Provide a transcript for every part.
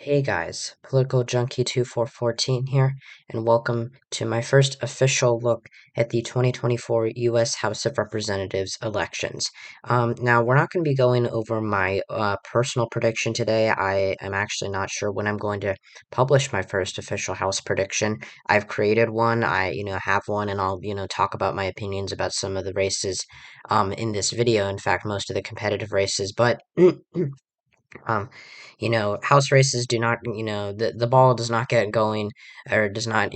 Hey guys, Political Junkie 2414 here, and welcome to my first official look at the 2024 U.S. House of Representatives elections. Now, we're not going to be going over my personal prediction today. I am actually not sure when I'm going to publish my first official House prediction. I've created one, have one, and I'll, talk about my opinions about some of the races in this video. In fact, most of the competitive races, but. Um, House races do not, the ball does not get going or does not,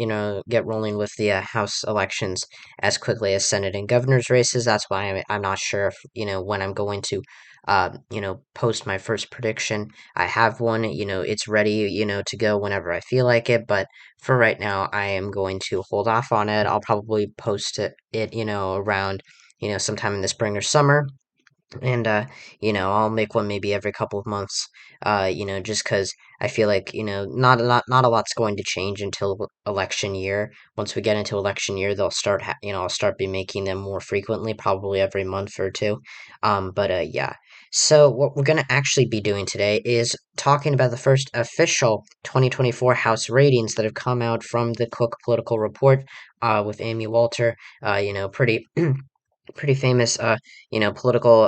get rolling with the House elections as quickly as Senate and governor's races. That's why I'm not sure if, when I'm going to, post my first prediction. I have one, it's ready, to go whenever I feel like it. But for right now, I am going to hold off on it. I'll probably post it around, sometime in the spring or summer and I'll make one maybe every couple of months, just because I feel like not a lot's going to change until election year. Once we get into election year, they'll start I'll start be making them more frequently, probably every month or two. But yeah. So what we're gonna actually be doing today is talking about the first official 2024 House ratings that have come out from the Cook Political Report, with Amy Walter. Pretty pretty famous political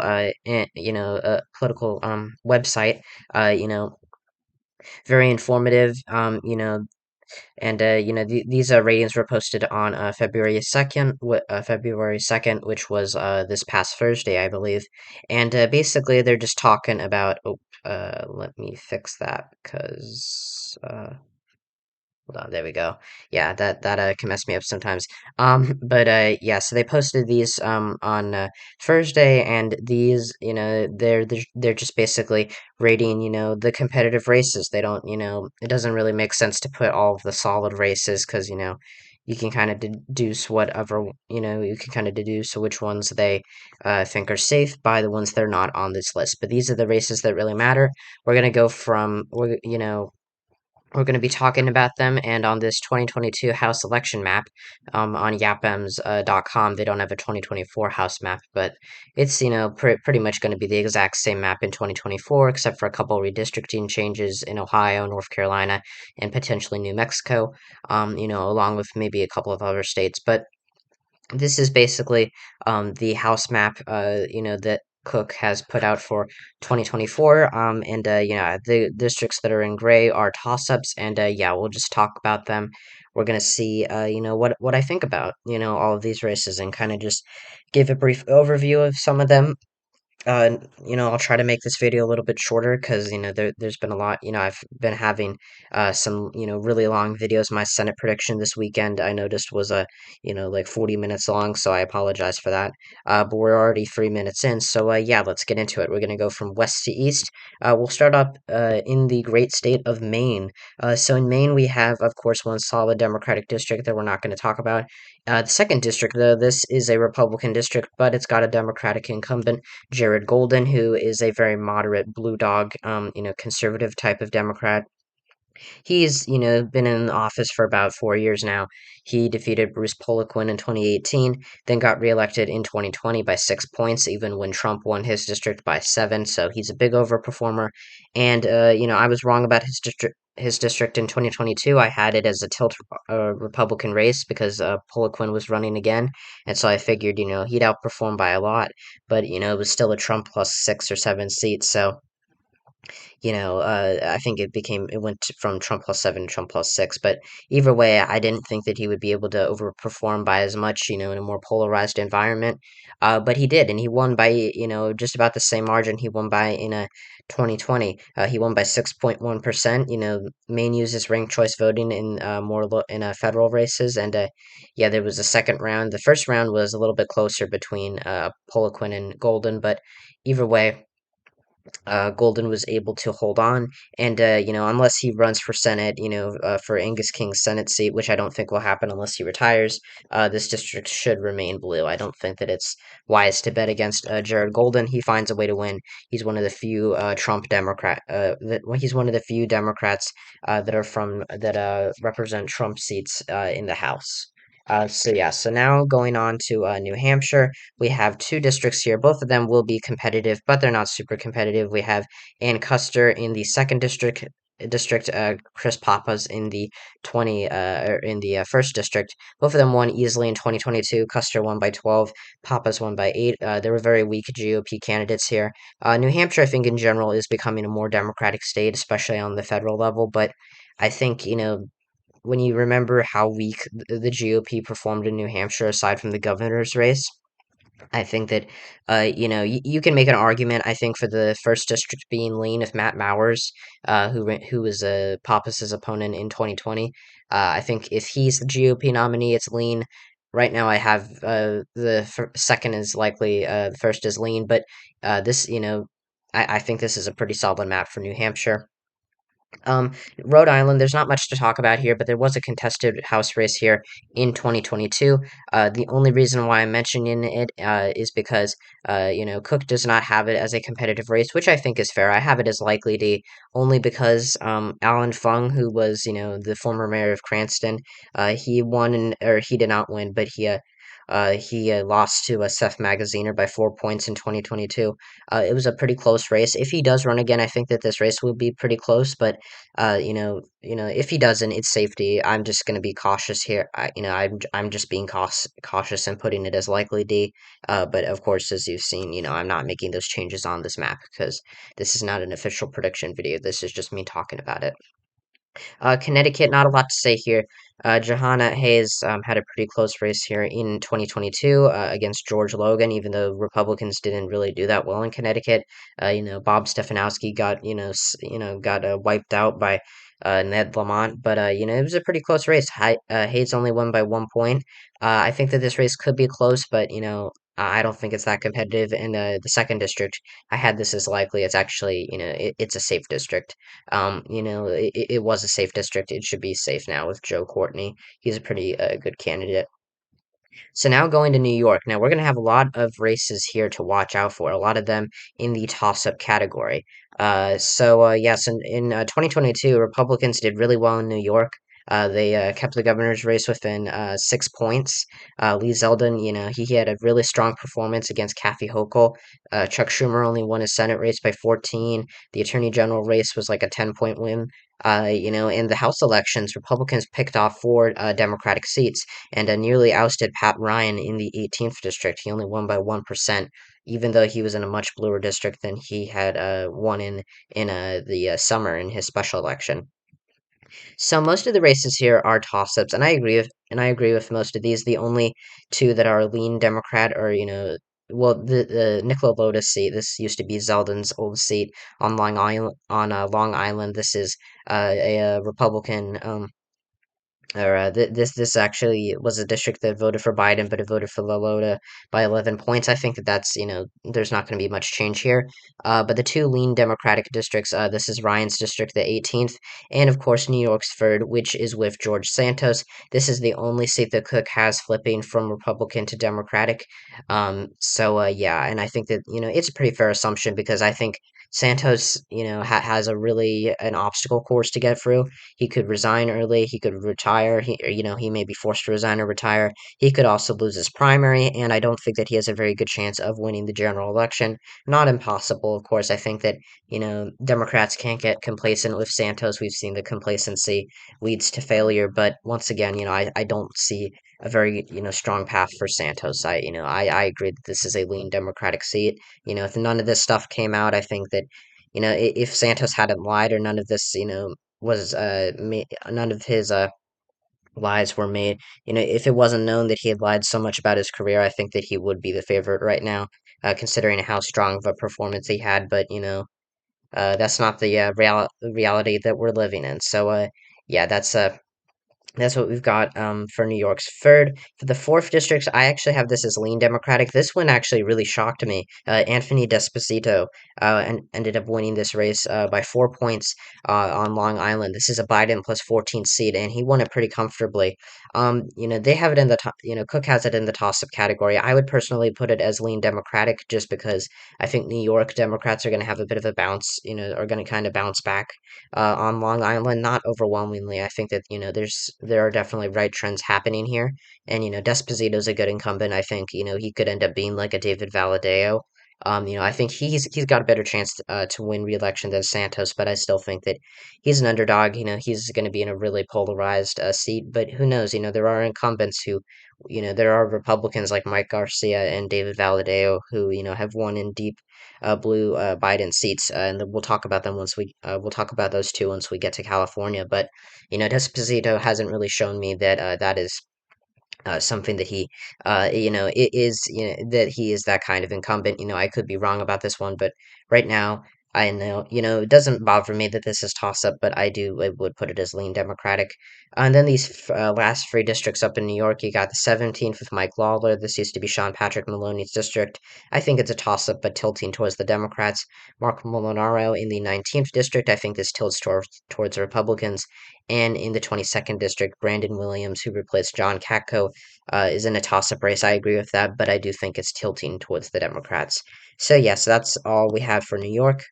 political website, very informative, and these ratings were posted on February 2nd, which was this past Thursday, I believe. And basically they're just talking about, let me fix that because hold on, there we go. Yeah, that can mess me up sometimes. But yeah, so they posted these on Thursday, and these, they're just basically rating, the competitive races. They don't, it doesn't really make sense to put all of the solid races because, you can kind of deduce whatever, you can kind of deduce which ones they think are safe by the ones that are not on this list. But these are the races that really matter. We're gonna go from, we're going to be talking about them, and on this 2022 House election map, on yapems.com, they don't have a 2024 House map, but it's, pretty much going to be the exact same map in 2024, except for a couple redistricting changes in Ohio, North Carolina, and potentially New Mexico, along with maybe a couple of other states. But this is basically the house map, that Cook has put out for 2024. And yeah, the districts that are in gray are toss-ups, and yeah, we'll just talk about them. We're gonna see, what I think about, all of these races, and kind of just give a brief overview of some of them. I'll try to make this video a little bit shorter because, there's been a lot, I've been having, some, really long videos. My Senate prediction this weekend, I noticed, was, like 40 minutes long, so I apologize for that. But we're already 3 minutes in, so, yeah, let's get into it. We're gonna go from west to east. We'll start up, in the great state of Maine. So in Maine, we have, of course, one solid Democratic district that we're not gonna talk about. The second district, though, this is a Republican district, but it's got a Democratic incumbent, Jared Golden, who is a very moderate blue dog, conservative type of Democrat. He's, been in office for about 4 years now. He defeated Bruce Poliquin in 2018, then got reelected in 2020 by 6 points, even when Trump won his district by seven. So he's a big overperformer. And, I was wrong about his district in 2022. I had it as a tilt Republican race because Poliquin was running again, and so I figured, he'd outperform by a lot, but it was still a Trump plus 6 or 7 seats. So I think it went from Trump plus seven to Trump plus six. But either way, I didn't think that he would be able to overperform by as much, in a more polarized environment. But he did, and he won by, just about the same margin he won by in a 2020. He won by 6.1%. Maine uses ranked choice voting in in federal races, and yeah, there was a second round. The first round was a little bit closer between Poliquin and Golden, but either way, Golden was able to hold on, and unless he runs for Senate, for Angus King's Senate seat, which I don't think will happen unless he retires, this district should remain blue. I don't think that it's wise to bet against Jared Golden. He finds a way to win. He's one of the few he's one of the few Democrats that represent Trump seats in the House. So yeah, so now going on to New Hampshire. We have two districts here. Both of them will be competitive, but they're not super competitive. We have Ann Custer in the second district, district, Chris Papas in the 1st district. Both of them won easily in 2022. Custer won by 12. Papas won by 8. There were very weak GOP candidates here. New Hampshire, I think, in general, is becoming a more democratic state, especially on the federal level. But I think, when you remember how weak the GOP performed in New Hampshire, aside from the governor's race, I think that, you can make an argument. I think for the first district being lean, if Matt Mowers, who was Pappas's opponent in 2020, I think if he's the GOP nominee, it's lean. Right now, I have second is likely, the first is lean, but this, I think this is a pretty solid map for New Hampshire. Um, Rhode Island, there's not much to talk about here, but there was a contested House race here in 2022. The only reason why I'm mentioning it is because, Cook does not have it as a competitive race, which I think is fair. I have it as likely D only because Alan Fung, who was, the former mayor of Cranston, he won, or he did not win, but he lost to Seth Magaziner by 4 points in 2022. It was a pretty close race. If he does run again, I think that this race will be pretty close, but if he doesn't, it's safety. I'm just going to be cautious here. I'm just being cautious and putting it as likely D. But of course, as you've seen, I'm not making those changes on this map because this is not an official prediction video. This is just me talking about it. Connecticut, not a lot to say here. Johanna Hayes had a pretty close race here in 2022 against George Logan, even though Republicans didn't really do that well in Connecticut. Bob Stefanowski got got wiped out by Ned Lamont, but it was a pretty close race. Hayes only won by 1 point. I think that this race could be close, but I don't think it's that competitive. In the second district, I had this as likely. It's actually, it's a safe district. It was a safe district. It should be safe now with Joe Courtney. He's a pretty good candidate. So now going to New York. Now we're going to have a lot of races here to watch out for. A lot of them in the toss-up category. Yes, in 2022, Republicans did really well in New York. They kept the governor's race within 6 points. Lee Zeldin, he had a really strong performance against Kathy Hochul. Chuck Schumer only won his Senate race by 14. The Attorney General race was like a 10-point win. In the House elections, Republicans picked off four Democratic seats and nearly ousted Pat Ryan in the 18th district. He only won by 1%, even though he was in a much bluer district than he had won in the summer in his special election. So most of the races here are toss-ups, and I agree with most of these. The only two that are lean Democrat are, well, the Nicola Lotus seat. This used to be Zeldin's old seat on Long Island. Long Island, this is a Republican. This actually was a district that voted for Biden, but it voted for Lalota by 11 points. I think that that's, there's not going to be much change here. But the two lean Democratic districts, this is Ryan's district, the 18th, and of course New York's 3rd, which is with George Santos. This is the only seat that Cook has flipping from Republican to Democratic. Yeah, and I think that, it's a pretty fair assumption because I think Santos, has a really an obstacle course to get through. He could resign early. He could retire. He may be forced to resign or retire. He could also lose his primary, and I don't think that he has a very good chance of winning the general election. Not impossible, of course. I think that, Democrats can't get complacent with Santos. We've seen the complacency leads to failure, but once again, I don't see a very, strong path for Santos. I agree that this is a lean Democratic seat. If none of this stuff came out, I think that, if Santos hadn't lied or none of this, was none of his lies were made. If it wasn't known that he had lied so much about his career, I think that he would be the favorite right now, considering how strong of a performance he had. But that's not the reality that we're living in. So yeah, that's what we've got for New York's 3rd. For the 4th district, I actually have this as lean Democratic. This one actually really shocked me. Anthony Desposito ended up winning this race by 4 points on Long Island. This is a Biden plus 14 seat, and he won it pretty comfortably. They have it in the top, Cook has it in the toss-up category. I would personally put it as lean Democratic just because I think New York Democrats are going to have a bit of a bounce, are going to kind of bounce back on Long Island, not overwhelmingly. I think that there are definitely right trends happening here, and Desposito's a good incumbent. I think he could end up being like a David Valadao, I think he's got a better chance to win re-election than Santos, but I still think that he's an underdog. He's going to be in a really polarized seat, but who knows? There are incumbents who, there are Republicans like Mike Garcia and David Valadao who, have won in deep blue Biden seats, and we'll talk about them we'll talk about those two once we get to California. But Despacito hasn't really shown me that that is something that he, it is, that he is that kind of incumbent. I could be wrong about this one, but right now, I know, it doesn't bother me that this is toss up, but I would put it as lean Democratic. And then these last three districts up in New York, you got the 17th with Mike Lawler. This used to be Sean Patrick Maloney's district. I think it's a toss up, but tilting towards the Democrats. Mark Molinaro in the 19th district, I think this tilts towards the Republicans. And in the 22nd district, Brandon Williams, who replaced John Katko, is in a toss-up race. I agree with that, but I do think it's tilting towards the Democrats. So yes, that's all we have for New York.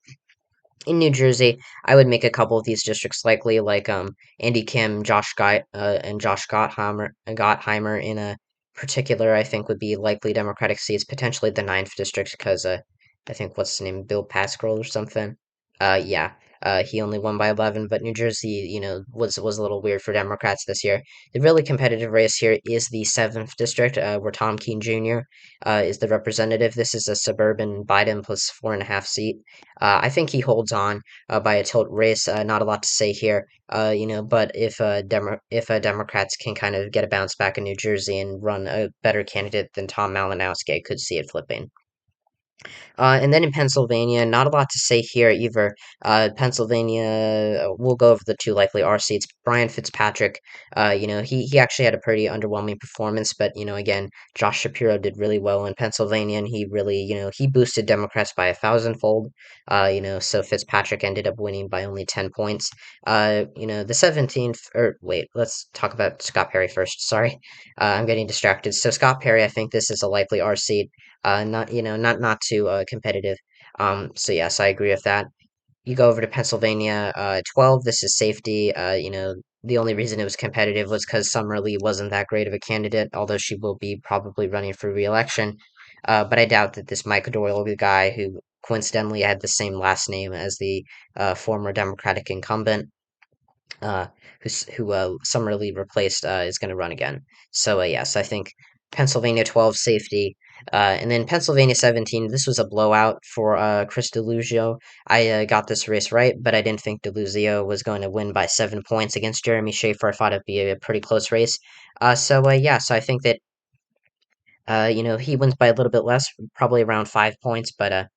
In New Jersey, I would make a couple of these districts likely, like Andy Kim, and Josh Gottheimer in a particular. I think would be likely Democratic seats, potentially the ninth district, because I think what's his name, Bill Pascrell or something. Yeah. He only won by 11, but New Jersey, was a little weird for Democrats this year. The really competitive race here is the seventh district, where Tom Keene Jr. Is the representative. This is a suburban Biden plus 4.5 seat. I think he holds on by a tilt race. Not a lot to say here, but if Democrats can kind of get a bounce back in New Jersey and run a better candidate than Tom Malinowski, I could see it flipping. And then in Pennsylvania, not a lot to say here either. Pennsylvania, we'll go over the two likely R seats. Brian Fitzpatrick, he actually had a pretty underwhelming performance, but again, Josh Shapiro did really well in Pennsylvania, and he really, he boosted Democrats by a thousandfold. So Fitzpatrick ended up winning by only 10 points. The 17th, or wait, let's talk about Scott Perry first. Sorry, I'm getting distracted. So Scott Perry, I think this is a likely R seat, not too competitive. So yes, I agree with that. You go over to Pennsylvania, 12. This is safety. The only reason it was competitive was because Summer Lee wasn't that great of a candidate, although she will be probably running for re-election. But I doubt that this Mike Doyle, the guy who coincidentally had the same last name as the former Democratic incumbent, uh, who Summerlee replaced, is going to run again. So yes, I think Pennsylvania 12 safety, and then Pennsylvania 17. This was a blowout for Chris Deluzio. I got this race right, but I didn't think Deluzio was going to win by 7 points against Jeremy Schaefer. I thought it'd be a pretty close race. So I think that he wins by a little bit less, probably around 5 points, but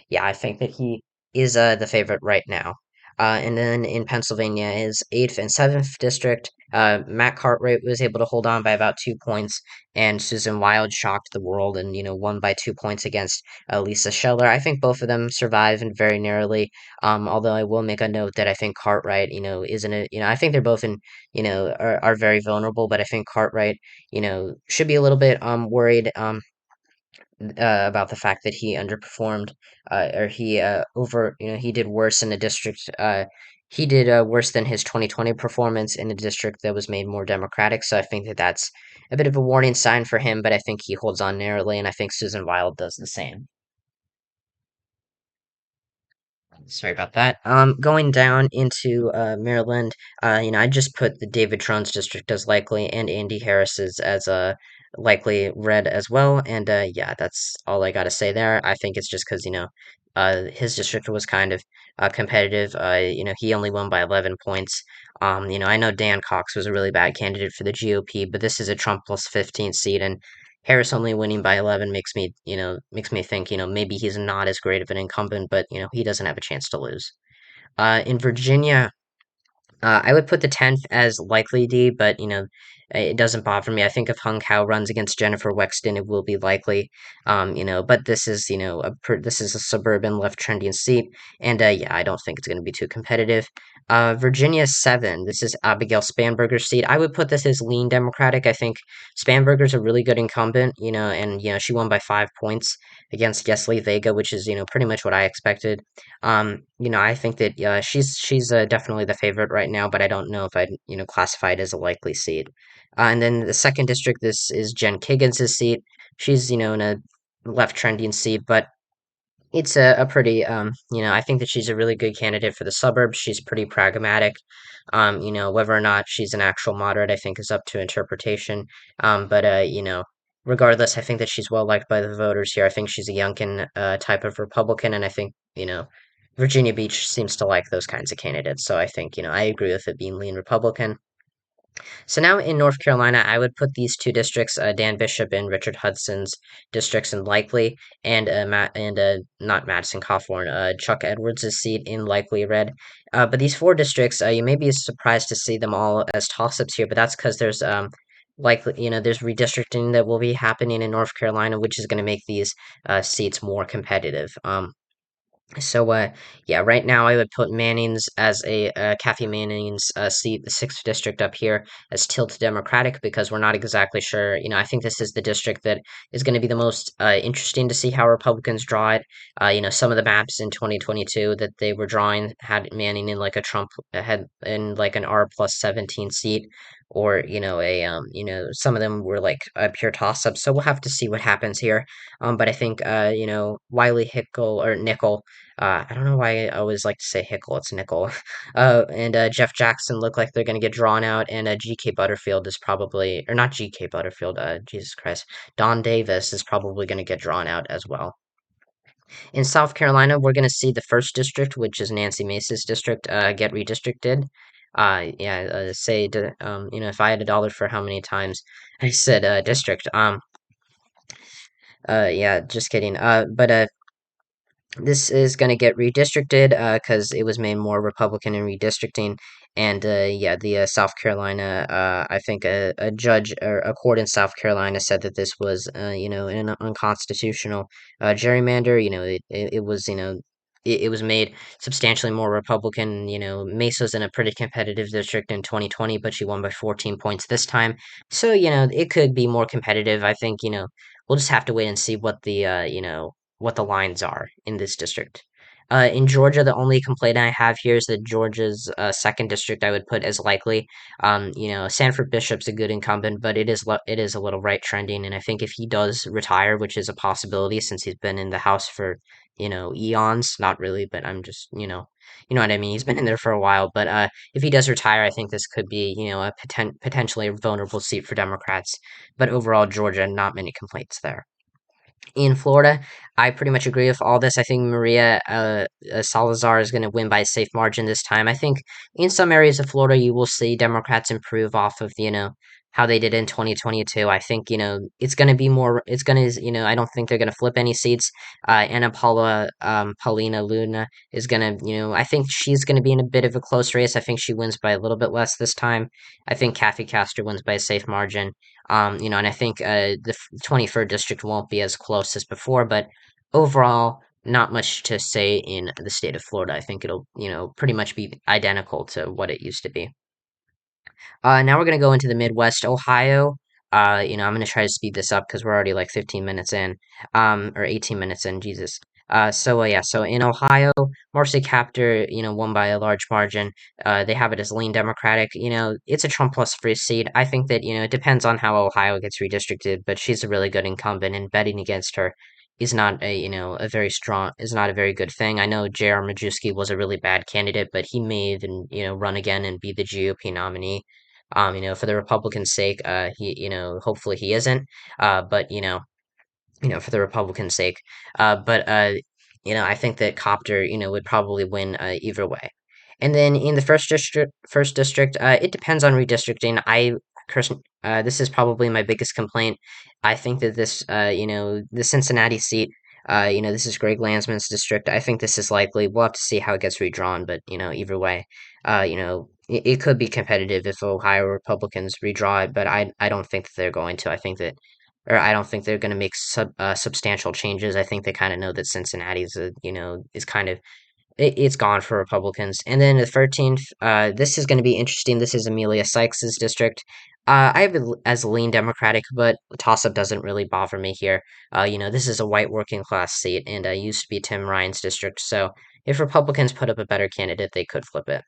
yeah, I think that he is the favorite right now. And then in Pennsylvania, his eighth and seventh district, Matt Cartwright was able to hold on by about 2 points, and Susan Wild shocked the world and won by 2 points against Lisa Scheller. I think both of them survive and very narrowly. Although I will make a note that I think Cartwright, isn't it? I think they're both are very vulnerable, but I think Cartwright, should be a little bit worried. About the fact that he underperformed, or he did worse in a district. He did worse than his 2020 performance in a district that was made more democratic. So I think that that's a bit of a warning sign for him. But I think he holds on narrowly, and I think Susan Wild does the same. Sorry about that. Going down into Maryland, I just put the David Trones district as likely and Andy Harris's as a likely red as well. And yeah, that's all I got to say there. I think it's just because his district was kind of competitive. He only won by 11 points. I know Dan Cox was a really bad candidate for the GOP, but this is a Trump plus 15 seat, and Harris only winning by 11 makes me think, maybe he's not as great of an incumbent, but he doesn't have a chance to lose. In Virginia, I would put the 10th as likely D, but it doesn't bother me. I think if Hung Kao runs against Jennifer Wexton, it will be likely. But this is this is a suburban left trending seat, and yeah, I don't think it's going to be too competitive. Virginia 7. This is Abigail Spanberger's seat. I would put this as lean Democratic. I think Spanberger's a really good incumbent, and she won by 5 points against Yesli Vega, which is pretty much what I expected. I think that she's definitely the favorite right now, but I don't know if I'd classify it as a likely seat. And then the second district, this is Jen Kiggins' seat. She's in a left trending seat, but It's a pretty, I think that she's a really good candidate for the suburbs. She's pretty pragmatic. Whether or not she's an actual moderate, I think is up to interpretation. Regardless, I think that she's well liked by the voters here. I think she's a Youngkin type of Republican, and I think, Virginia Beach seems to like those kinds of candidates. So I think, I agree with it being lean Republican. So now in North Carolina, I would put these two districts, Dan Bishop and Richard Hudson's districts in likely, and not Madison Cawthorn, Chuck Edwards' seat in likely red. But these four districts, you may be surprised to see them all as toss-ups here, but that's because there's likely, there's redistricting that will be happening in North Carolina, which is going to make these seats more competitive. Yeah, right now I would put Manning's as Kathy Manning's seat, the sixth district up here, as tilt Democratic because we're not exactly sure. I think this is the district that is going to be the most interesting to see how Republicans draw it. Some of the maps in 2022 that they were drawing had Manning in like a Trump had in like an R plus 17 seat, or some of them were like a pure toss up. So we'll have to see what happens here. But I think Wiley Hickle or Nickel. I don't know why I always like to say Hickle. It's Nickel. And Jeff Jackson look like they're going to get drawn out, and G.K. Butterfield is probably, or not G.K. Butterfield, Jesus Christ. Don Davis is probably going to get drawn out as well. In South Carolina, we're going to see the first district, which is Nancy Mace's district, get redistricted. If I had a dollar for how many times I said district, yeah, just kidding. But this is going to get redistricted because it was made more Republican in redistricting. And yeah, the South Carolina, I think a judge or a court in South Carolina said that this was, an unconstitutional gerrymander. It was, it was made substantially more Republican. Mesa's in a pretty competitive district in 2020, but she won by 14 points this time. So, it could be more competitive. I think, we'll just have to wait and see what the lines are in this district. In Georgia, the only complaint I have here is that Georgia's second district I would put as likely. Sanford Bishop's a good incumbent, but it is a little right trending, and I think if he does retire, which is a possibility since he's been in the House for eons, not really, but I'm just you know what I mean. He's been in there for a while, but if he does retire, I think this could be a potentially a vulnerable seat for Democrats. But overall, Georgia, not many complaints there. In Florida, I pretty much agree with all this. I think Maria Salazar is going to win by a safe margin this time. I think in some areas of Florida, you will see Democrats improve off of, how they did in 2022. I think, it's going to be more, it's going to, I don't think they're going to flip any seats. Paulina Luna is going to, I think she's going to be in a bit of a close race. I think she wins by a little bit less this time. I think Kathy Castor wins by a safe margin. And I think the 23rd district won't be as close as before, but overall, not much to say in the state of Florida. I think it'll, pretty much be identical to what it used to be. Now we're gonna go into the Midwest, Ohio. I'm gonna try to speed this up because we're already like 15 minutes in, or 18 minutes in. Jesus. So in Ohio, Marcy Kaptur, won by a large margin. They have it as lean Democratic. It's a Trump plus free seat. I think that it depends on how Ohio gets redistricted, but she's a really good incumbent, and betting against her is not is not a very good thing. I know J.R. Majewski was a really bad candidate, but he may even run again and be the GOP nominee. For the Republicans' sake, hopefully he isn't. But for the Republicans' sake. I think that Copter, would probably win either way. And then in the first district, it depends on redistricting. This is probably my biggest complaint. I think that the Cincinnati seat, this is Greg Landsman's district. I think this is likely. We'll have to see how it gets redrawn, but either way, it could be competitive if Ohio Republicans redraw it, but I don't think that they're going to. I don't think they're going to make substantial changes. I think they kind of know that Cincinnati's, is kind of it's gone for Republicans. And then the 13th, this is going to be interesting. This is Amelia Sykes's district. I have it as lean Democratic, but toss up doesn't really bother me here. This is a white working class seat, and used to be Tim Ryan's district. So if Republicans put up a better candidate, they could flip it.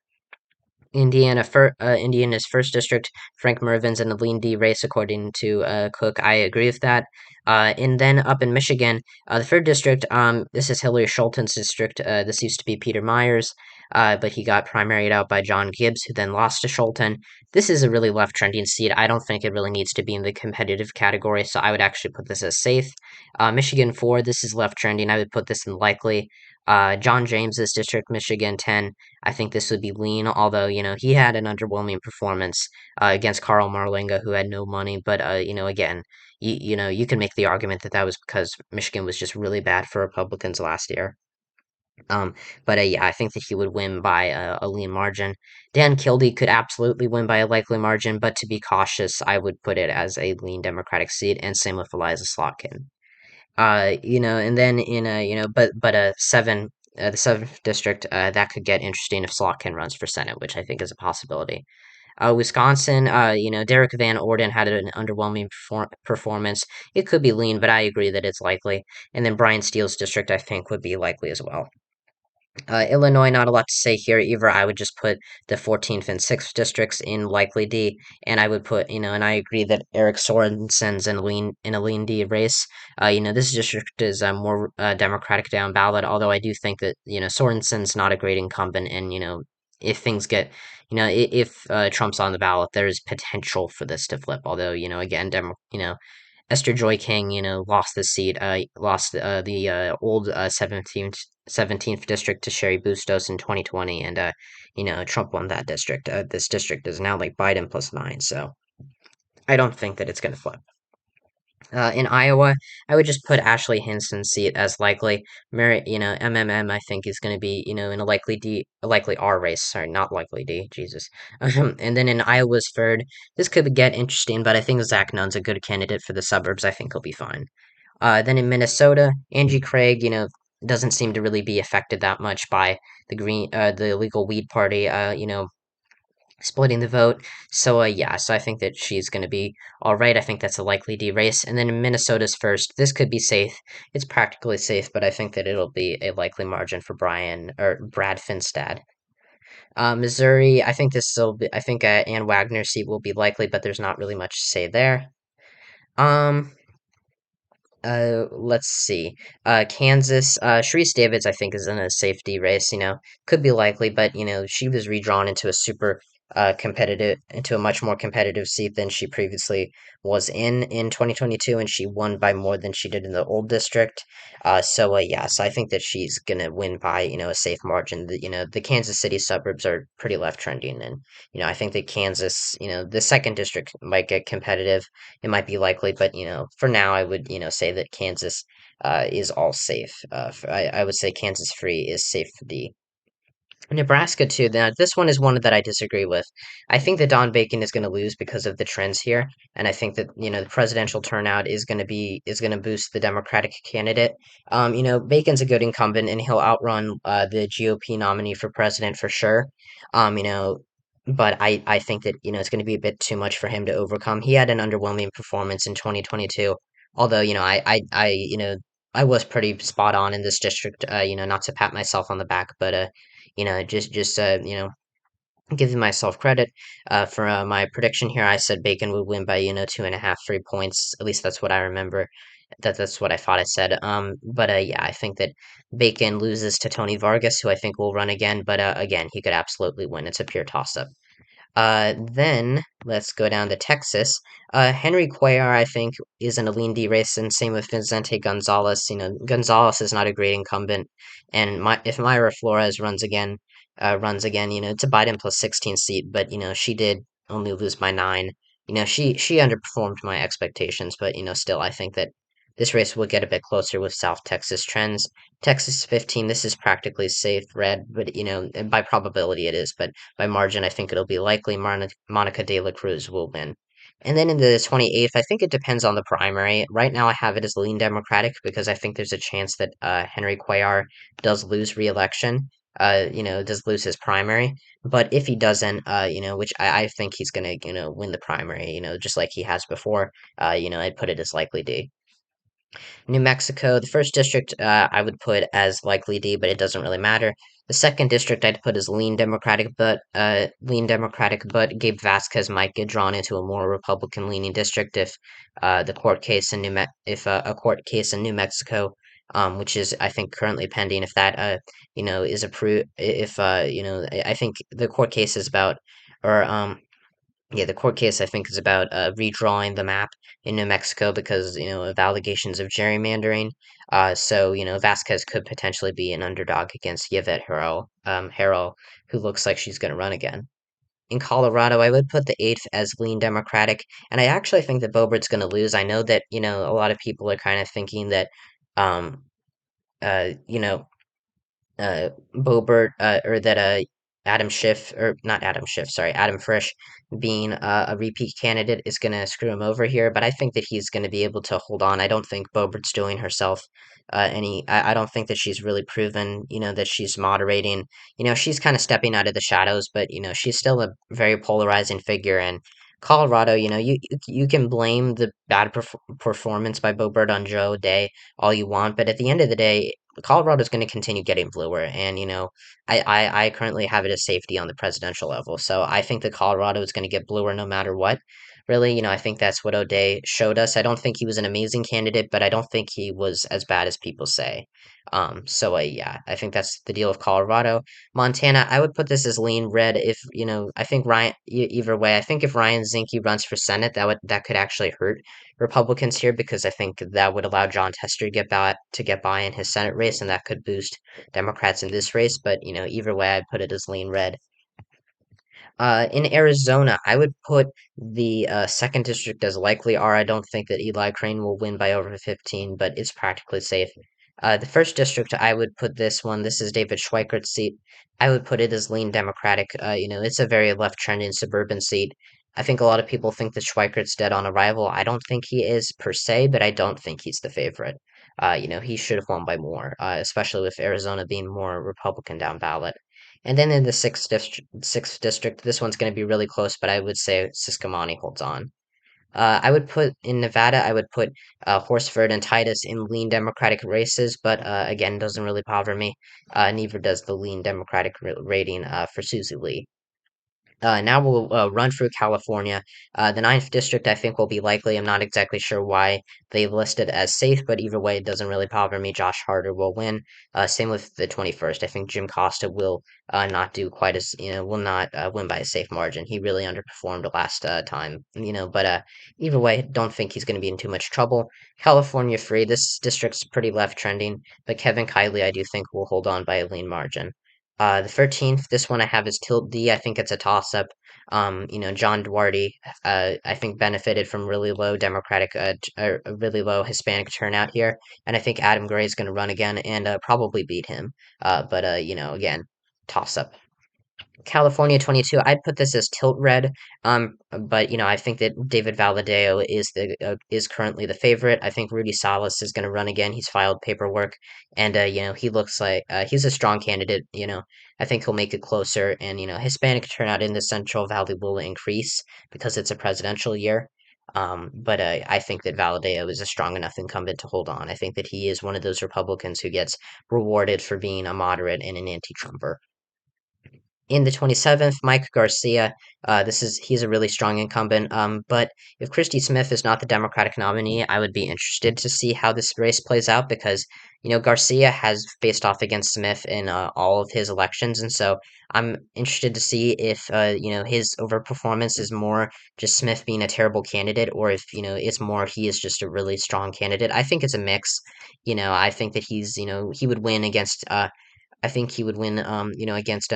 Indiana's first district, Frank Mervin's in a lean D race, according to Cook. I agree with that. And then up in Michigan, the third district, this is Hillary Schulten's district. This used to be Peter Myers, but he got primaried out by John Gibbs, who then lost to Schulten. This is a really left trending seat. I don't think it really needs to be in the competitive category, so I would actually put this as safe. Michigan 4, this is left trending. I would put this in likely. John James's district, Michigan 10. I think this would be lean, although, he had an underwhelming performance against Carl Marlinga, who had no money. But, again, you can make the argument that that was because Michigan was just really bad for Republicans last year. Um, but yeah, I think that he would win by a lean margin. Dan Kildee could absolutely win by a likely margin, but to be cautious, I would put it as a lean Democratic seat, and same with Eliza Slotkin. And then in but the seventh district, that could get interesting if Slotkin runs for Senate, which I think is a possibility. Wisconsin, Derek Van Orden had an underwhelming performance. It could be lean, but I agree that it's likely. And then Brian Steele's district, I think, would be likely as well. Illinois, not a lot to say here either. I would just put the 14th and 6th districts in likely D, and I would put, and I agree that Eric Sorensen's in a lean D race. This district is more Democratic down ballot, although I do think that, Sorensen's not a great incumbent, and, if things get, if Trump's on the ballot, there is potential for this to flip, although, again, Esther Joy King, lost the seat, lost the old 17th district to Sherry Bustos in 2020, and Trump won that district. This district is now like Biden plus 9, so I don't think that it's going to flip. In Iowa, I would just put Ashley Hinson's seat as likely. MMM, I think, is going to be, in a likely R race. Sorry, not likely D. Jesus. And then in Iowa's third, this could get interesting, but I think Zach Nunn's a good candidate for the suburbs. I think he'll be fine. Then in Minnesota, Angie Craig, doesn't seem to really be affected that much by the legal weed party. Splitting the vote. So yeah, so I think that she's going to be all right. I think that's a likely D race. And then in Minnesota's first, this could be safe. It's practically safe, but I think that it'll be a likely margin for Brad Finstad. Missouri, I think I think Ann Wagner's seat will be likely, but there's not really much to say there. Um, let's see. Kansas, Sharice Davids, I think, is in a safety race, could be likely, but, she was redrawn into into a much more competitive seat than she previously was in 2022, and she won by more than she did in the old district. Yeah, so I think that she's gonna win by, a safe margin. The Kansas City suburbs are pretty left trending, and, I think that Kansas, the second district might get competitive. It might be likely, but for now, I would say that Kansas is all safe. I would say Kansas free is safe for D. Nebraska too. Now this one is one that I disagree with. I think that Don Bacon is going to lose because of the trends here, and I think that the presidential turnout is going to boost the Democratic candidate. Bacon's a good incumbent, and he'll outrun the GOP nominee for president for sure. Um, you know, but I think that it's going to be a bit too much for him to overcome. He had an underwhelming performance in 2022, although I was pretty spot on in this district. Not to pat myself on the back, but just giving myself credit for my prediction here. I said Bacon would win by 2.5, 3 points. At least that's what I remember. That's what I thought I said. But yeah, I think that Bacon loses to Tony Vargas, who I think will run again. But again, he could absolutely win. It's a pure toss up. Then let's go down to Texas. Henry Cuellar, I think, is in a lean D race, and same with Vicente Gonzalez. Gonzalez is not a great incumbent, and if Myra Flores runs again, it's a Biden plus 16 seat, but she did only lose by 9. She underperformed my expectations, but still, I think that this race will get a bit closer with South Texas trends. Texas 15, this is practically safe red, but and by probability it is, but by margin, I think it'll be likely Monica De La Cruz will win. And then in the 28th, I think it depends on the primary. Right now, I have it as lean Democratic because I think there's a chance that Henry Cuellar does lose re-election. Does lose his primary. But if he doesn't, which I think he's gonna, win the primary, just like he has before, I'd put it as likely D. New Mexico, the first district, I would put as likely D, but it doesn't really matter. The second district I'd put as lean Democratic, but Gabe Vasquez might get drawn into a more Republican leaning district if the court case in if a court case in New Mexico, which is I think currently pending, if that is approved, if I think the court case is about or yeah, the court case I think is about redrawing the map in New Mexico because of allegations of gerrymandering. So Vasquez could potentially be an underdog against Yvette Harrell, who looks like she's going to run again. In Colorado, I would put the eighth as lean Democratic, and I actually think that Boebert's going to lose. I know that a lot of people are kind of thinking that um uh you know Bobert, or that Adam Schiff, or not Adam Schiff, sorry, Adam Frisch, being a repeat candidate is going to screw him over here. But I think that he's going to be able to hold on. I don't think Bobert's doing herself I don't think that she's really proven, that she's moderating. She's kind of stepping out of the shadows, but she's still a very polarizing figure. And Colorado, you can blame the bad performance by Bobert on Joe Day all you want, but at the end of the day, Colorado's going to continue getting bluer, and I currently have it as safety on the presidential level, so I think that Colorado is going to get bluer no matter what. Really, I think that's what O'Day showed us. I don't think he was an amazing candidate, but I don't think he was as bad as people say. So yeah, I think that's the deal with Colorado. Montana, I would put this as lean red. If I think either way, I think if Ryan Zinke runs for Senate, that could actually hurt Republicans here because I think that would allow John Tester to get by in his Senate race, and that could boost Democrats in this race. But either way, I'd put it as lean red. In Arizona, I would put the second district as likely R. I don't think that Eli Crane will win by over 15, but it's practically safe. The first district, I would put this one. This is David Schweikert's seat. I would put it as lean Democratic. It's a very left-trending suburban seat. I think a lot of people think that Schweikert's dead on arrival. I don't think he is per se, but I don't think he's the favorite. He should have won by more, especially with Arizona being more Republican down ballot. And then in the sixth district, this one's going to be really close, but I would say Siscomani holds on. I would put in Nevada, I would put Horsford and Titus in lean Democratic races, but again, doesn't really bother me. Neither does the lean Democratic rating for Susie Lee. Now we'll run through California. The ninth district, I think, will be likely. I'm not exactly sure why they listed as safe, but either way, it doesn't really bother me. Josh Harder will win. Same with the 21st. I think Jim Costa will not do quite as, will not win by a safe margin. He really underperformed last time, but either way, don't think he's going to be in too much trouble. California free. This district's pretty left trending, but Kevin Kiley, I do think, will hold on by a lean margin. The 13th, this one I have is Tilt D. I think it's a toss up. John Duarte, I think benefited from really low really low Hispanic turnout here, and I think Adam Gray is going to run again and probably beat him. But again, toss up. California 22, I'd put this as tilt red. But I think that David Valadeo is currently the favorite. I think Rudy Salas is going to run again. He's filed paperwork, and he looks like he's a strong candidate. I think he'll make it closer, and Hispanic turnout in the Central Valley will increase because it's a presidential year. But I think that Valadeo is a strong enough incumbent to hold on. I think that he is one of those Republicans who gets rewarded for being a moderate and an anti-Trumper. In the 27th, Mike Garcia. He's a really strong incumbent. But if Christy Smith is not the Democratic nominee, I would be interested to see how this race plays out because Garcia has faced off against Smith in all of his elections, and so I'm interested to see if his overperformance is more just Smith being a terrible candidate, or if it's more he is just a really strong candidate. I think it's a mix. I think that he would win against I think he would win, against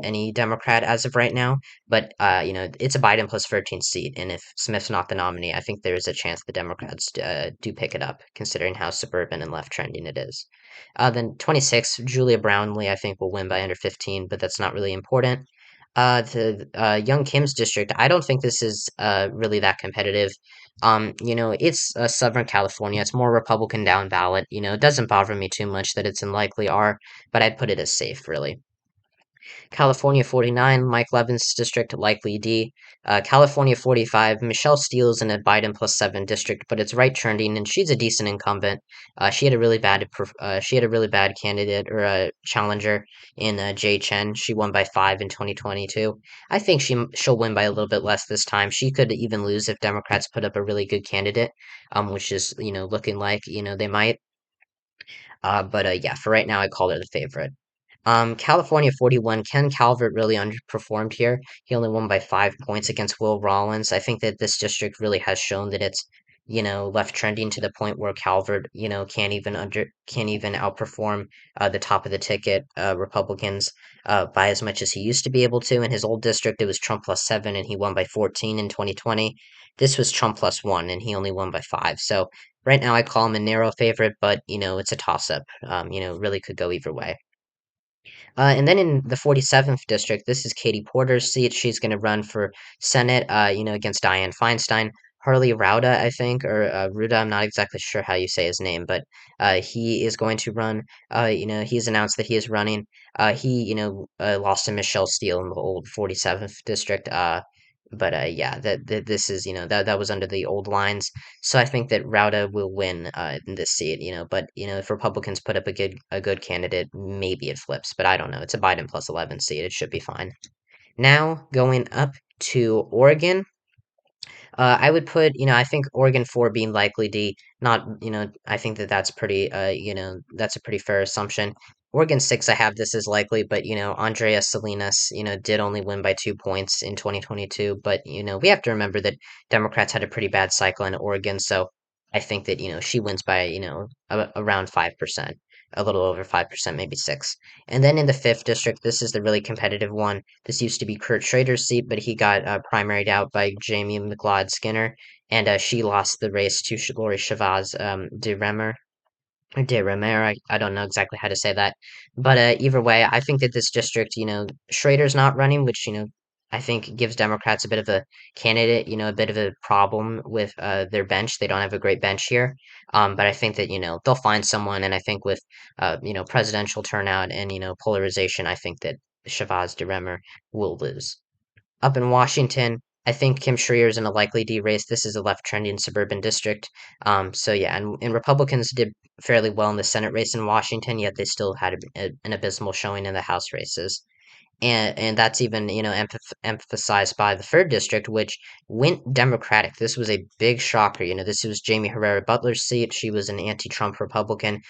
any Democrat as of right now. But it's a Biden plus 13 seat, and if Smith's not the nominee, I think there is a chance the Democrats do pick it up, considering how suburban and left trending it is. Then 26, Julia Brownley, I think will win by under 15, but that's not really important. The Young Kim's district, I don't think this is really that competitive. It's Southern California. It's more Republican down ballot. It doesn't bother me too much that it's in likely R, but I'd put it as safe, really. California 49, Mike Levin's district, likely D. California 45, Michelle Steele's in a Biden plus 7 district, but it's right trending, and she's a decent incumbent. She had a really bad candidate or a challenger in Jay Chen. She won by 5 in 2022. I think she'll win by a little bit less this time. She could even lose if Democrats put up a really good candidate, which is looking like they might. But yeah, for right now, I call her the favorite. California 41, Ken Calvert really underperformed here. He only won by 5 points against Will Rollins. I think that this district really has shown that it's, left trending to the point where Calvert, can't even outperform the top of the ticket Republicans by as much as he used to be able to. In his old district, it was Trump plus 7, and he won by 14 in 2020. This was Trump plus 1, and he only won by 5. So right now, I call him a narrow favorite, but it's a toss up. Really could go either way. And then in the 47th district, this is Katie Porter's seat. She's going to run for Senate, against Dianne Feinstein. Harley Rauda, I think, or Ruda, I'm not exactly sure how you say his name, but he is going to run. He's announced that he is running. He lost to Michelle Steele in the old 47th district. But yeah, this is, that was under the old lines. So I think that Rauda will win in this seat, but if Republicans put up a good candidate, maybe it flips, but I don't know. It's a Biden plus 11 seat. It should be fine. Now going up to Oregon, I would put, I think Oregon 4 being likely D, not, I think that that's pretty, that's a pretty fair assumption. Oregon 6, I have this as likely, but, Andrea Salinas, did only win by 2 points in 2022. But, we have to remember that Democrats had a pretty bad cycle in Oregon. So I think that, she wins by, around 5%, a little over 5%, maybe 6. And then in the 5th district, this is the really competitive one. This used to be Kurt Schrader's seat, but he got primaried out by Jamie McLeod Skinner, and she lost the race to Lori Chavez de Remer. I don't know exactly how to say that, but either way, I think that this district, Schrader's not running, which I think gives Democrats a bit of a candidate, a bit of a problem with their bench. They don't have a great bench here, but I think that they'll find someone, and I think with presidential turnout and polarization, I think that Shavaz de Remer will lose. Up in Washington, I think Kim Schreier's in a likely D race. This is a left trending suburban district. So yeah, and Republicans did fairly well in the Senate race in Washington, yet they still had an abysmal showing in the House races. And that's even emphasized by the third district, which went Democratic. This was a big shocker. This was Jamie Herrera Butler's seat. She was an anti-Trump Republican.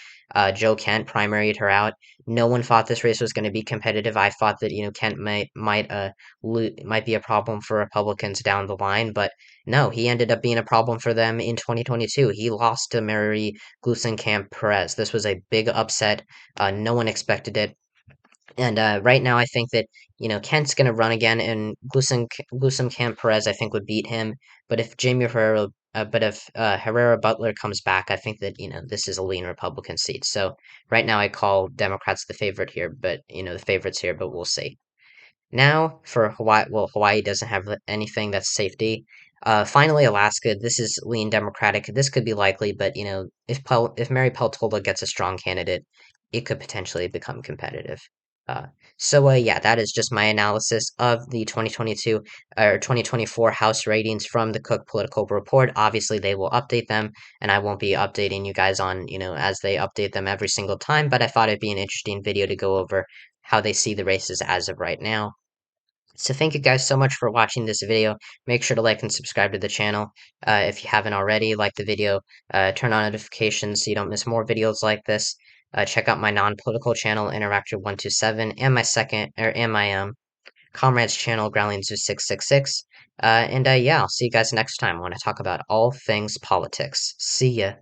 Joe Kent primaried her out. No one thought this race was going to be competitive. I thought that Kent might be a problem for Republicans down the line, but no, he ended up being a problem for them in 2022. He lost to Mary Gluesenkamp Perez. This was a big upset. No one expected it. And right now, I think that Kent's going to run again, and Gluesenkamp Perez I think would beat him. But if Herrera Butler comes back, I think that this is a lean Republican seat. So right now, I call Democrats the favorite here, but the favorites here, but we'll see. Now for Hawaii, well, Hawaii doesn't have anything that's safety. Finally, Alaska. This is lean Democratic. This could be likely, but if Mary Peltola gets a strong candidate, it could potentially become competitive. Uh, so yeah, that is just my analysis of the 2022 or 2024 House ratings from the Cook Political Report. Obviously, they will update them, and I won't be updating you guys on as they update them every single time. But I thought it'd be an interesting video to go over how they see the races as of right now. So thank you guys so much for watching this video. Make sure to like and subscribe to the channel if you haven't already. Like the video, turn on notifications so you don't miss more videos like this. Check out my non-political channel, Interactor127, and my comrades channel, Growling666. And yeah, I'll see you guys next time when I talk about all things politics. See ya.